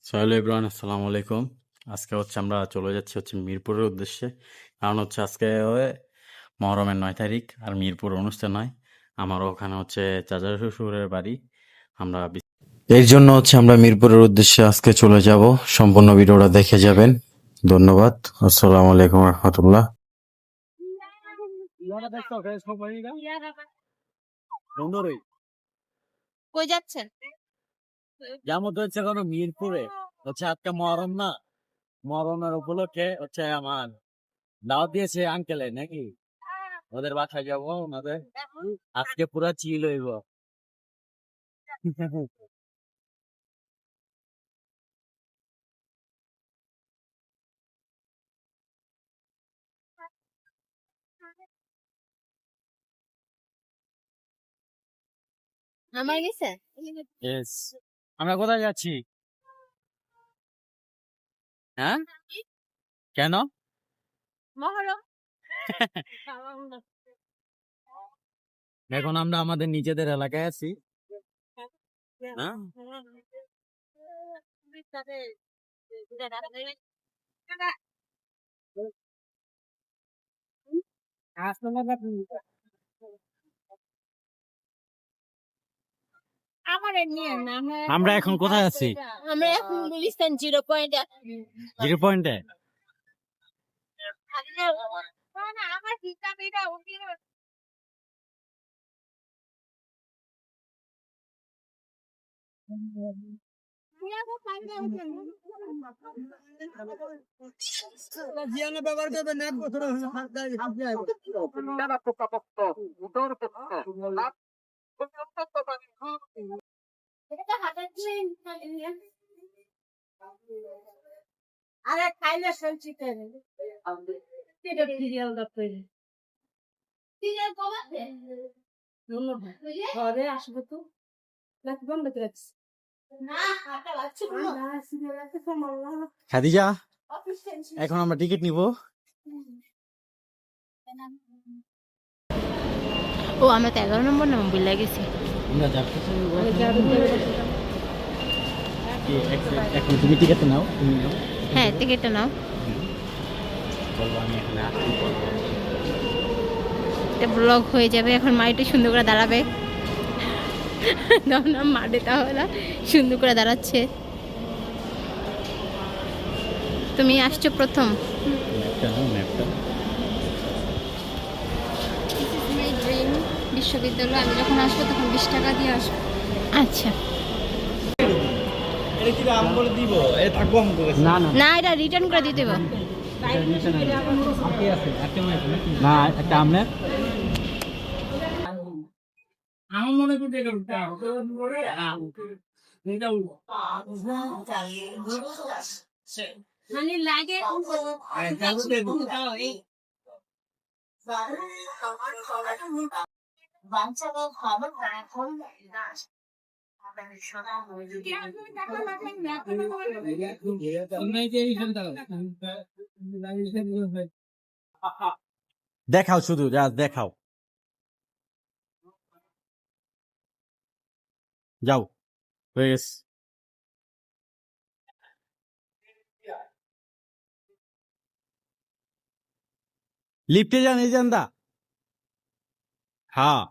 Hello everyone, আসসালামু আলাইকুম। আজকে আমরা চলে যাচ্ছি মিরপুরের উদ্দেশ্যে। কারণ আজকে মহরমের 9 তারিখ, আর মিরপুর অনুষ্ঠান নয়। আমারও ওখানে চাচা শ্বশুরের বাড়ি। আমরা এর জন্য আমরা মিরপুরের উদ্দেশ্যে আজকে চলে যাব। সম্পূর্ণ ভিডিওটা দেখে যাবেন। ধন্যবাদ। আসসালামু আলাইকুম রহমতুল্লাহ। কই যাচ্ছেন? যেমন কোনো মিরপুরে আজকে মহরম না, মহরমের উপলক্ষে আমার দাওয়াত দিয়েছে আঙ্কেলে, নাকি ওদের বাসায় যাবো। ওনাদের আজকে পুরা চিল হইব। আমার গেছে? Yes. আমরা কোথায় যাচ্ছি? হ্যাঁ, কেন? মহরম। এখন আমরা আমাদের নিজেদের এলাকায় আছি। হ্যাঁ? আমরা এখন কোথায় আছি? আমরা এখন গুলিস্তান 0 পয়েন্টে। 0 পয়েন্টে। আমার হিসাব এটা ব্যবহার করবেন এক বছর আরে খাইলে শুনছি ঘরে আসবো তো বন্ধ করে খাদিজা, এখন আমরা টিকিট নিব। ও আমরা তো 11 নম্বর নাম ভুলে গেছি। আমরা যাচ্ছি। এখন তুমি টিকিট নাও, তুমি নাও। হ্যাঁ, টিকিটটা নাও। বলবো আমি এখানে আসছি, বলবো। এটা ব্লগ হয়ে যাবে। এখন মা একটু সুন্দর করে দাঁড়াবে। না মাঠে তাহলে সুন্দর করে দাঁড়াচ্ছে। তুমি আসছো প্রথম। বিশ্ববিদ্যালয় আমি যখন আসবো তখন 20 টাকা দিয়ে আসবো। আচ্ছা, না এটা রিটার্ন করে দিতে হবে। না, একটা আমলেট। আমার মনে করতে মানে লাগে দেখাও, শুধু দেখাও। যাও, হয়ে গেছে। লিফটে যান, এই যান দা। হ্যাঁ,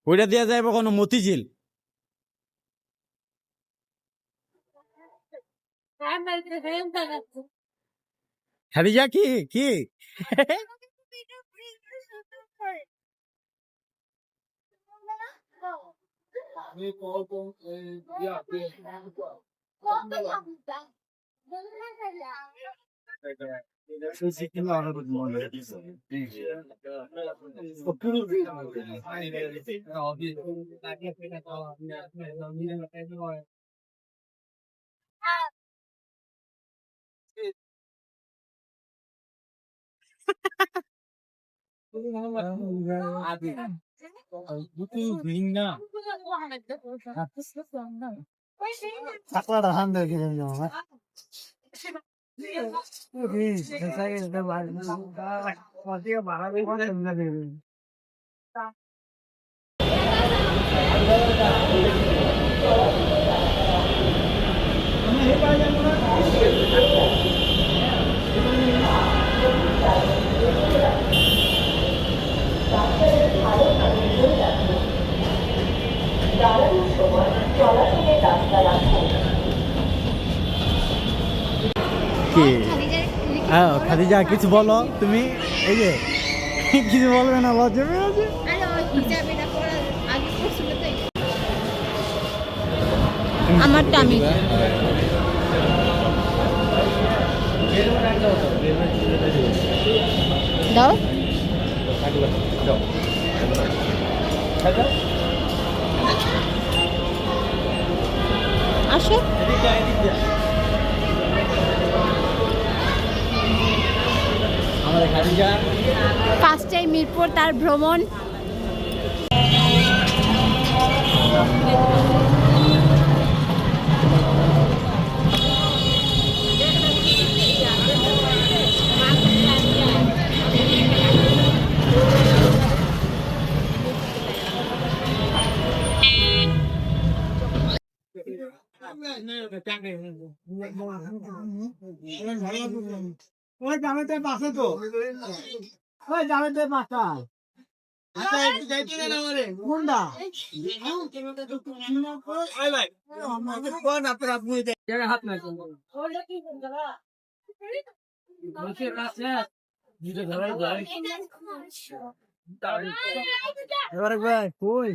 ওইটা দেওয়া যায় কোনো মতিঝিল। খাদিজা, কি কি চাকলাটা হান দেখে ভাড়া কি খাদিজার হ্যাঁ খাদিজা কিছু বলো তুমি এই যে কিছু বলবে না লজ্জা পেয়ে আছে আরে ওই হিজাব এটা পরার আগে পড়ছিল তো আমারটা আমি দাও আসো আমাদের খাদিজা ফার্স্ট টাইম মিরপুর তার ভ্রমণ ওই জামাতে পাশে তো ওই জামাতে পাশা কোনটা হাত নাই এবারে ভাই কই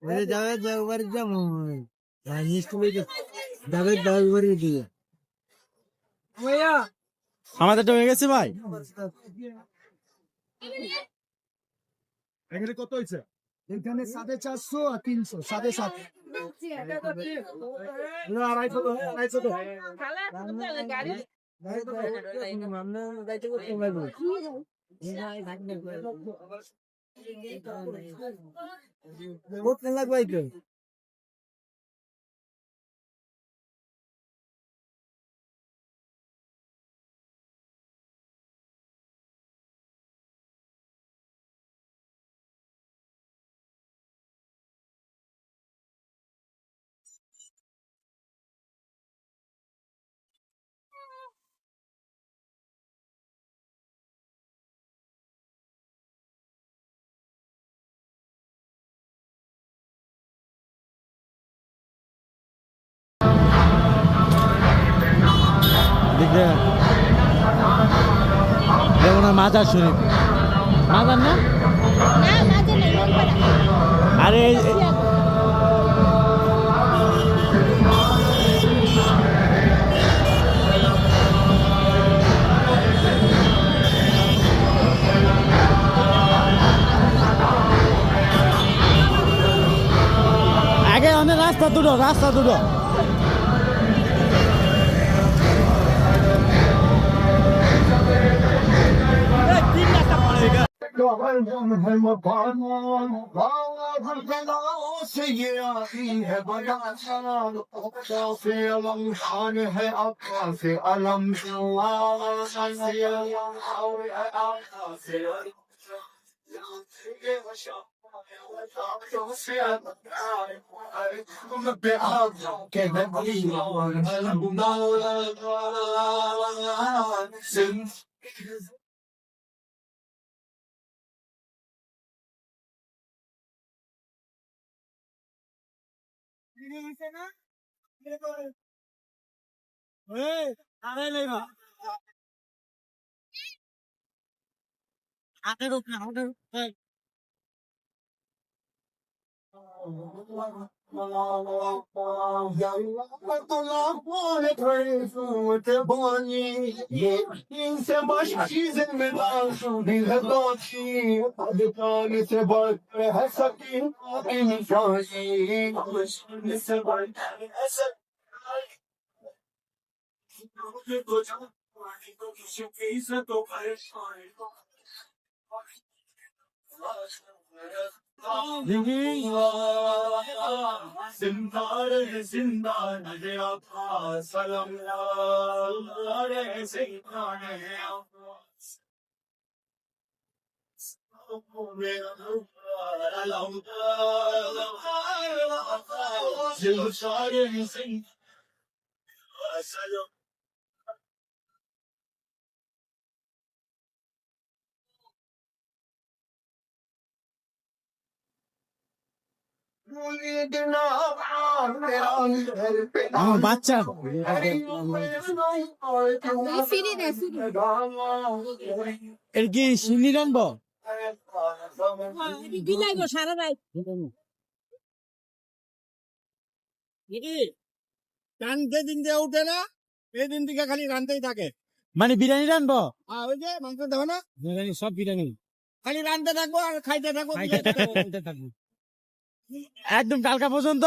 ওরে যাবে যাবার যেমন স্কুলে যাবে যাবার দিয়ে ভাইয়া আমাদেরটা হয়ে গেছে ভাই এখানে কত হয়েছে এখানে 450 আর 300 750 আড়াইশো তো আড়াইশো তো লাগবে দেখবে যেমন মাজার শরীফ মাজার না না মাঝে না লোকপাড়া আরে আগে অনেক রাস্তা দুটো আরে নেই বা আটের উপরে আমার বাচ্চা এর কি সিন্নি রানবো সারা রাত টান যেদিন দিয়ে উঠে না সেদিন থেকে খালি রানতেই থাকে মানে বিরিয়ানি রানবো ওই যে মাংস দেবো না বিরিয়ানি সব বিরিয়ানি খালি রানতে থাকবো আর খাইতে থাকবো একদম কালকা পর্যন্ত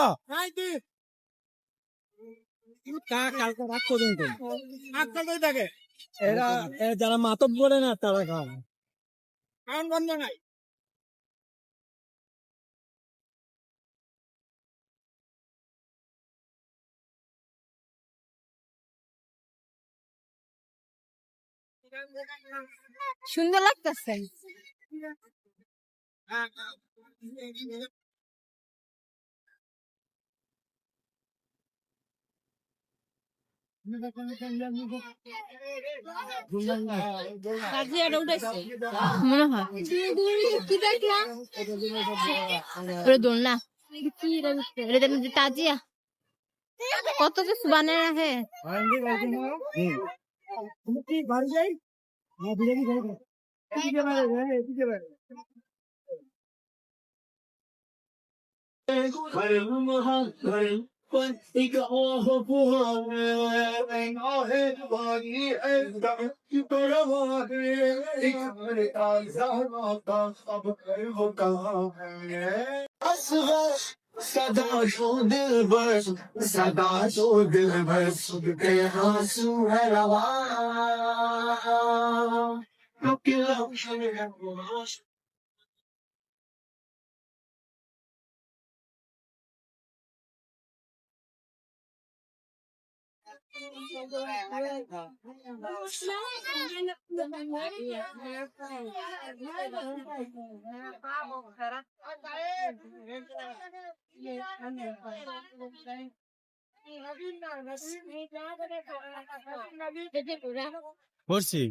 কালকা রাত পর্যন্ত আটটাতেই থাকে এরা যারা মাতব করে না তারা খাওয়া কারণ বন্ধ নাই সুন্দর লাগতেছে। মনে হয় ওরে দোলনা তাজিয়া কত কিছু বানিয়ে রাখে। सदा शो दिल बस सदा शो दिल बस सुनते आंसू है रवा क्योंकि लम्हे है করছি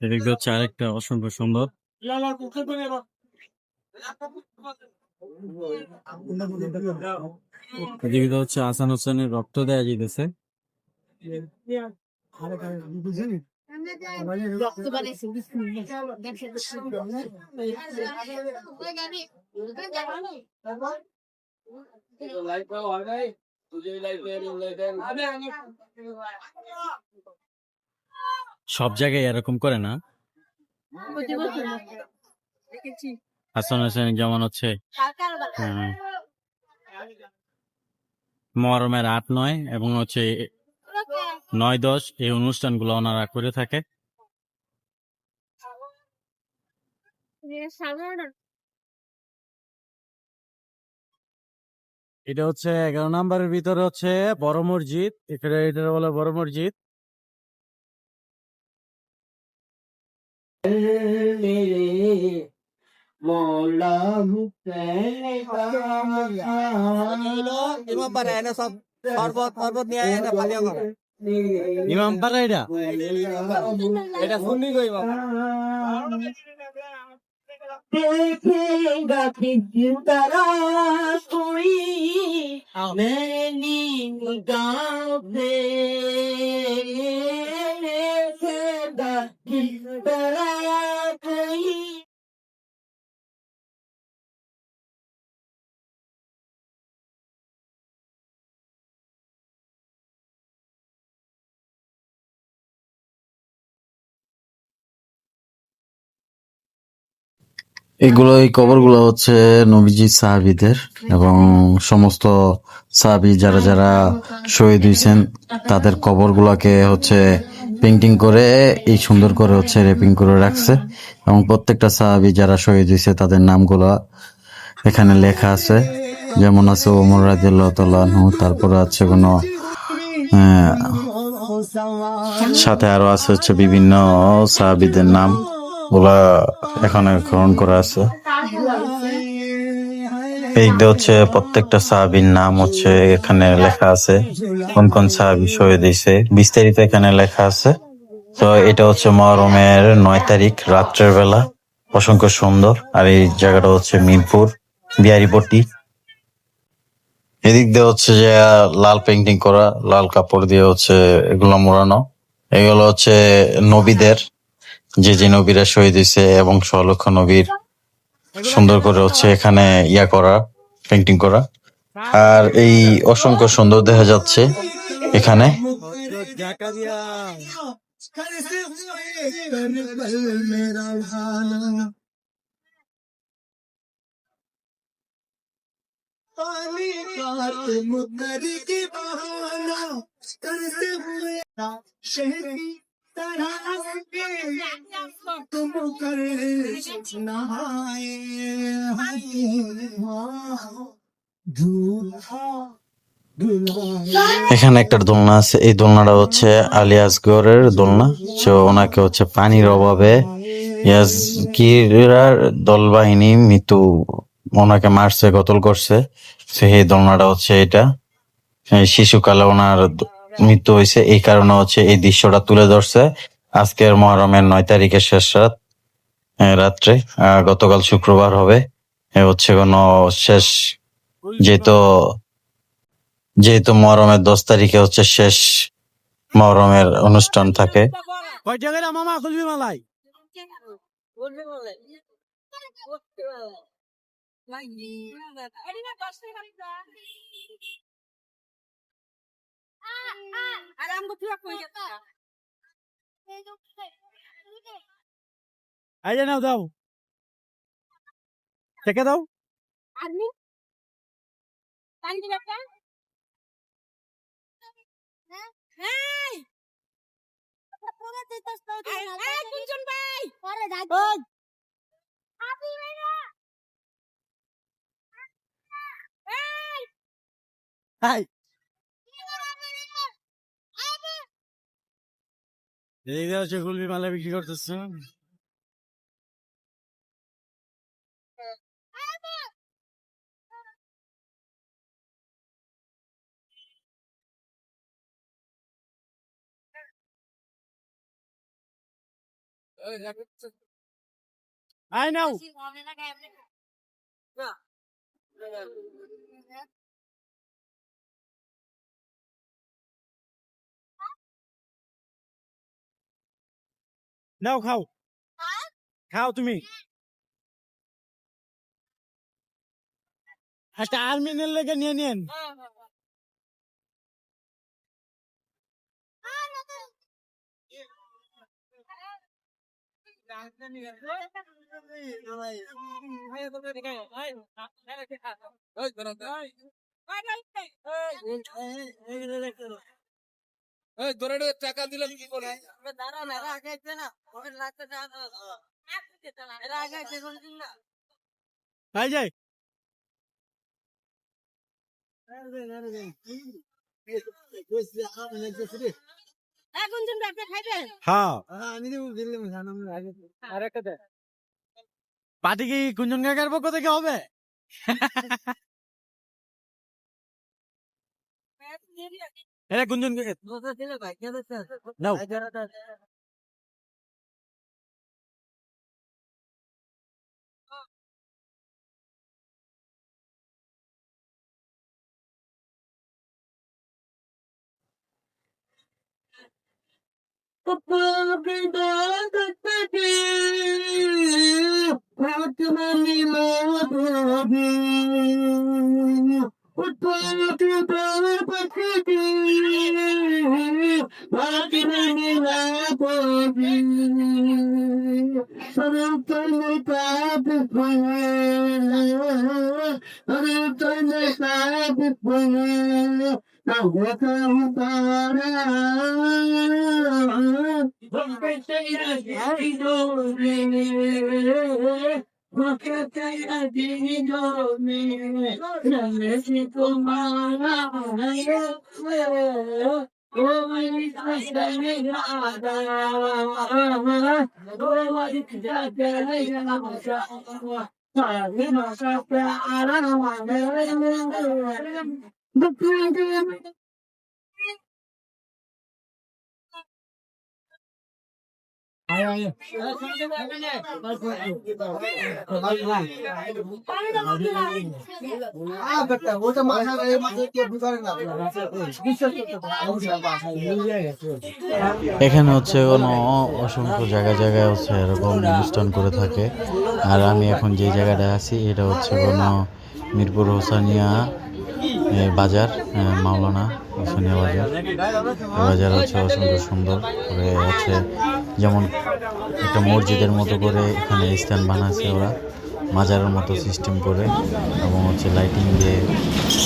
এদিকে হচ্ছে আরেকটা অসম্ভব সুন্দর। এদিকে হচ্ছে হাসান হোসেনের রক্ত দেয়া যেতেছে। সব জায়গায় এরকম করে না। হাসান হোসেন যেমন হচ্ছে মহরমের 8-9 এবং হচ্ছে 9-10 এই অনুষ্ঠানগুলো ওনারা করে থাকে। এটা হচ্ছে 11 নম্বরের ভিতরে হচ্ছে বড় মসজিদ, এটা বলে বড় মসজিদ। ইমাম পাড়া এটা শুনি গো ইমাম देखेगा किस तरह कोई मेरी निगाह पे देखेगा किस तरह कोई এই কবরগুলো হচ্ছে নবীজি সাহাবীদের এবং সমস্ত সাহাবী যারা যারা শহীদ হয়েছেন তাদের কবরগুলোকে হচ্ছে পেইন্টিং করে এই সুন্দর করে হচ্ছে র্যাপিং করে রাখছে এবং প্রত্যেকটা সাহাবী যারা শহীদ হয়েছে তাদের নামগুলো এখানে লেখা আছে। যেমন আছে ওমর রাদিয়াল্লাহু তাআলা আনহু, তারপরে আছে কোনো সাথে আরো আছে হচ্ছে বিভিন্ন সাহাবীদের নাম ওরা এখানে গ্রহণ করা আছে। এইটা হচ্ছে প্রত্যেকটা সাহাবীর নাম হচ্ছে এখানে লেখা আছে, কোন কোন সাহাবী শহীদ হয়েছে বিস্তারিত এখানে লেখা আছে। তো এটা হচ্ছে মহরমের 9 তারিখ রাত্রের বেলা, অসংখ্য সুন্দর। আর এই জায়গাটা হচ্ছে মিরপুর বিহারীপট্টি। এদিক দিয়ে হচ্ছে যে লাল পেন্টিং করা, লাল কাপড় দিয়ে হচ্ছে এগুলো মোড়ানো। এগুলো হচ্ছে নবীদের, যে যে নবীরা শহীদ হয়েছে এবং 6 লক্ষ নবীর সুন্দর করে হচ্ছে এখানে ইয়া করা, পেন্টিং করা। আর এই অসংখ্য সুন্দর দেখা যাচ্ছে এখানে। জাকারিয়া এখানে একটা দোলনা আছে, এই দোলনাটা হচ্ছে আলী আসগরের দোলনা। তো ওনাকে হচ্ছে পানির অভাবে ইয়াজগিরার দলবাহিনী ওনাকে মারছে, কতল করছে। সেই দোলনাটা হচ্ছে এটা। এই শিশুকালে ওনার মৃত্যু হয়েছে, এই কারণে হচ্ছে এই দৃশ্যটা তুলে ধরছে আজকের মহরমের 9 তারিখের শেষ রাত্রে। গতকাল শুক্রবার হবে, এ হচ্ছে কোনো শেষ, যেহেতু যেহেতু মহরমের 10 তারিখে হচ্ছে শেষ মহরমের অনুষ্ঠান থাকে। কয় টাকা মামা খুলবি মালাই? এই যে নাও, দাও থেকে দাও। হাই এদিকে হচ্ছে কুলবি মালা বিক্রি করতেছে। আই নাও, নাও খাও, খাও তুমি। একটা আর্মিনের লেগে নিয়ে নিন। টাকা দিলাম কি করে? ভাই যাই হ্যাঁ, পার্টি কি কুঞ্জন কাকার পক্ষ থেকে হবে? এটা কুঞ্জন কাকা নাও। এখানে হচ্ছে কোনো অসংখ্য জায়গায় জায়গায় হচ্ছে এরকম অনুষ্ঠান করে থাকে। আর আমি এখন যে জায়গাটায় আছি এটা হচ্ছে কোনো মিরপুর হোসানিয়া বাজার, মাওলানা হোসানিয়া বাজার। এই বাজার হচ্ছে অসংখ্য সুন্দর করে হচ্ছে, যেমন একটা মসজিদের মতো করে এখানে স্ট্যান্ড বানাচ্ছে ওরা, মাজারের মতো সিস্টেম করে, এবং হচ্ছে লাইটিং দিয়ে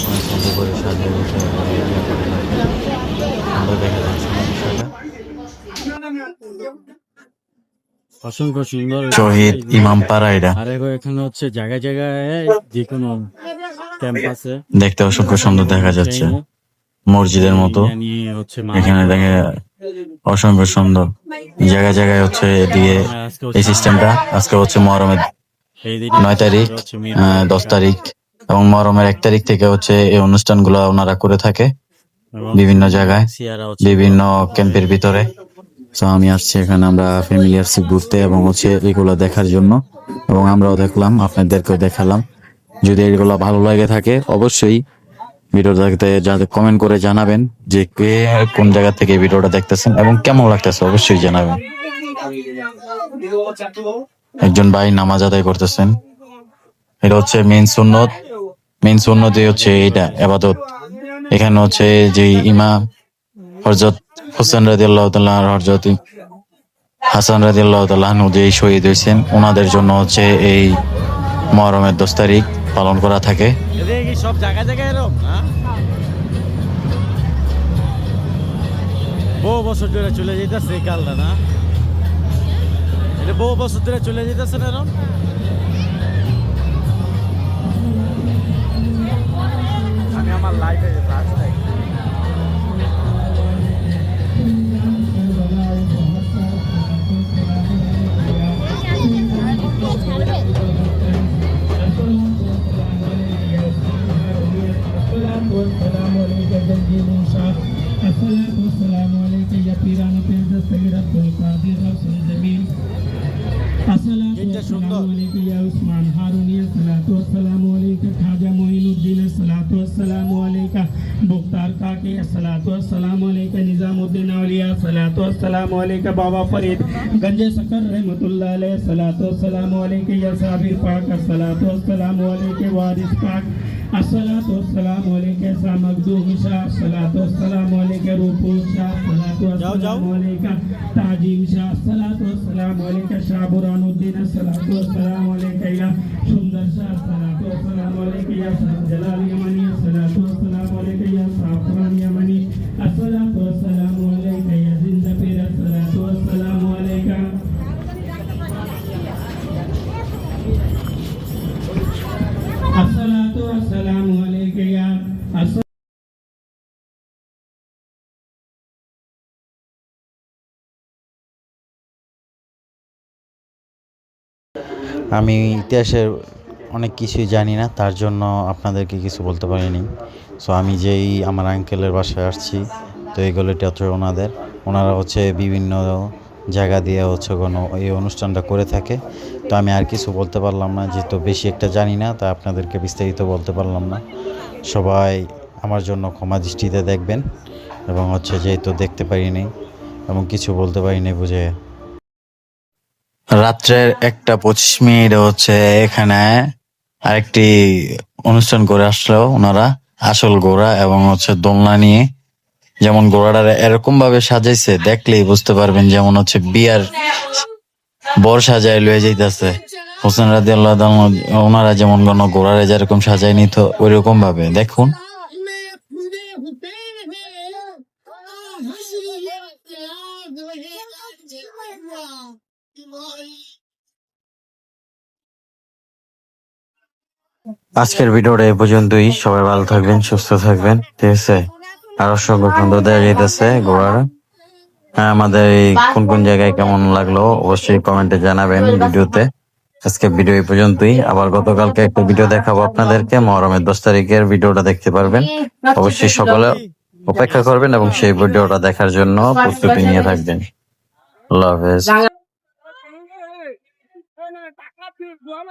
অনেক সুন্দর করে সাজিয়ে বসে সুন্দর দেখা যাচ্ছে না বিষয়টা। অসংখ্য সুন্দর শহীদ ইমাম পাড়া এটা। আর এখানে হচ্ছে জায়গায় জায়গায় যে কোনো ক্যাম্পাসে দেখতে অসংখ্য সুন্দর দেখা যাচ্ছে, মসজিদের মতো। এখানে দেখে অসংখ্য সুন্দর জায়গায় জায়গায় হচ্ছে এদিকে এই সিস্টেমটা। আজকে হচ্ছে মহরমের 9 তারিখ, 10 তারিখ এবং মহরমের 1 তারিখ থেকে হচ্ছে এই অনুষ্ঠানগুলো ওনারা করে থাকে বিভিন্ন জায়গায়, বিভিন্ন ক্যাম্পের ভিতরে। তো আমি আসছি এখানে, আমরা ফ্যামিলি আসছি ঘুরতে এবং হচ্ছে এগুলো দেখার জন্য, এবং আমরাও দেখলাম, আপনাদেরকেও দেখালাম। যদি এগুলো ভালো লাগে থাকে অবশ্যই ভিডিওটাতে যাদের কমেন্ট করে জানাবেন যে কে কোন জায়গা থেকে ভিডিওটা দেখতেছেন এবং কেমন লাগতেছে, অবশ্যই জানাবেন। একজন ভাই নামাজ আদায় করতেছেন, এটা হচ্ছে মেইন সুন্নত হচ্ছে এটা ইবাদত। এখানে হচ্ছে যে ইমাম হযরত হোসেন রাদিয়াল্লাহু তাআলা, হযরত হাসান রাদিয়াল্লাহু তাআলা যে শহীদ হয়েছেন, ওনাদের জন্য হচ্ছে এই মহরমের 10 তারিখ পালন করা থাকে। সব জায়গায় জায়গায় এরকম না, বহু বছর ধরে চলে যেতেছে এই কালটা না, এটা বহু বছর ধরে চলে যেতেছে না এরকম। আমি আমার লাইফে बाबा फरीद गंजे सकर रहमतुल्लाह अलैह सलातो वस्सलामु अलैका या साबिर पाक अस्सलातु वस्सलामु अलैका वारिस पाक अस्सलातु वस्सलामु अलैका सा मखदूम शाह अस्सलातु वस्सलामु अलैका रूपु शाह अस्सलातु वस्सलामु अलैका ताजीम शाह अस्सलातु वस्सलामु अलैका शाह बुरानुद्दीन अस्सलातु वस्सलामु अलैका या सुंदर शाह अस्सलातु वस्सलामु अलैका या जलाल यमनी अस्सलातु वस्सलामु अलैका या साफरान यमनी अस्सलातु वस्सलामु अलैका या जिंदा पीर अस्सलातु वस्सलामु अलैका अस्सलातु वस्सलामु अलैका या আমি ইতিহাসের অনেক কিছুই জানি না, তার জন্য আপনাদেরকে কিছু বলতে পারিনি। সো আমি যেই আমার আঙ্কেলের বাসায় আসছি, তো এইগুলোটা হচ্ছে ওনারা হচ্ছে বিভিন্ন জায়গা দিয়ে হচ্ছে কোনো এই অনুষ্ঠানটা করে থাকে। তো আমি আর কিছু বলতে পারলাম না, যেহেতু বেশি একটা জানি না, তা আপনাদেরকে বিস্তারিত বলতে পারলাম না। সবাই আমার জন্য ক্ষমা দৃষ্টিতে দেখবেন, এবং হচ্ছে যেহেতু দেখতে পারিনি এবং কিছু বলতে পারিনি বুঝে। রাত্রের 1:25 হচ্ছে এখানে আরেকটি অনুষ্ঠান করে আসলো ওনারা, আসল ঘোড়া এবং হচ্ছে দোলনা নিয়ে। যেমন ঘোড়াটা এরকম ভাবে সাজাইছে, দেখলেই বুঝতে পারবেন যেমন হচ্ছে বিয়ার বর সাজায় লয়ে যাইতেছে। হোসেন রাদিয়াল্লাহু তাআলা ওনারা যেমন কোন ঘোড়ারে যেরকম সাজায় নিত ওইরকম ভাবে দেখুন। আজকের ভিডিওটা এই পর্যন্তই। সবাই ভালো থাকবেন, সুস্থ থাকবেন, ঠিক আছে। আর অসংখ্য সুন্দর দেখা যাইতেছে ঘোড়ারা। হ্যাঁ, আমাদের এই কোন কোন জায়গায় কেমন লাগলো অবশ্যই কমেন্টে জানাবেন ভিডিওতে। আজকে ভিডিও এই পর্যন্তই। আবার গতকালকে একটা ভিডিও দেখাবো আপনাদেরকে, মহরমের 10 তারিখের ভিডিওটা দেখতে পারবেন। অবশ্যই সকলে অপেক্ষা করবেন এবং সেই ভিডিওটা দেখার জন্য প্রস্তুতি নিয়ে থাকবেন। আল্লাহ হাফেজ। টাকা দোয়া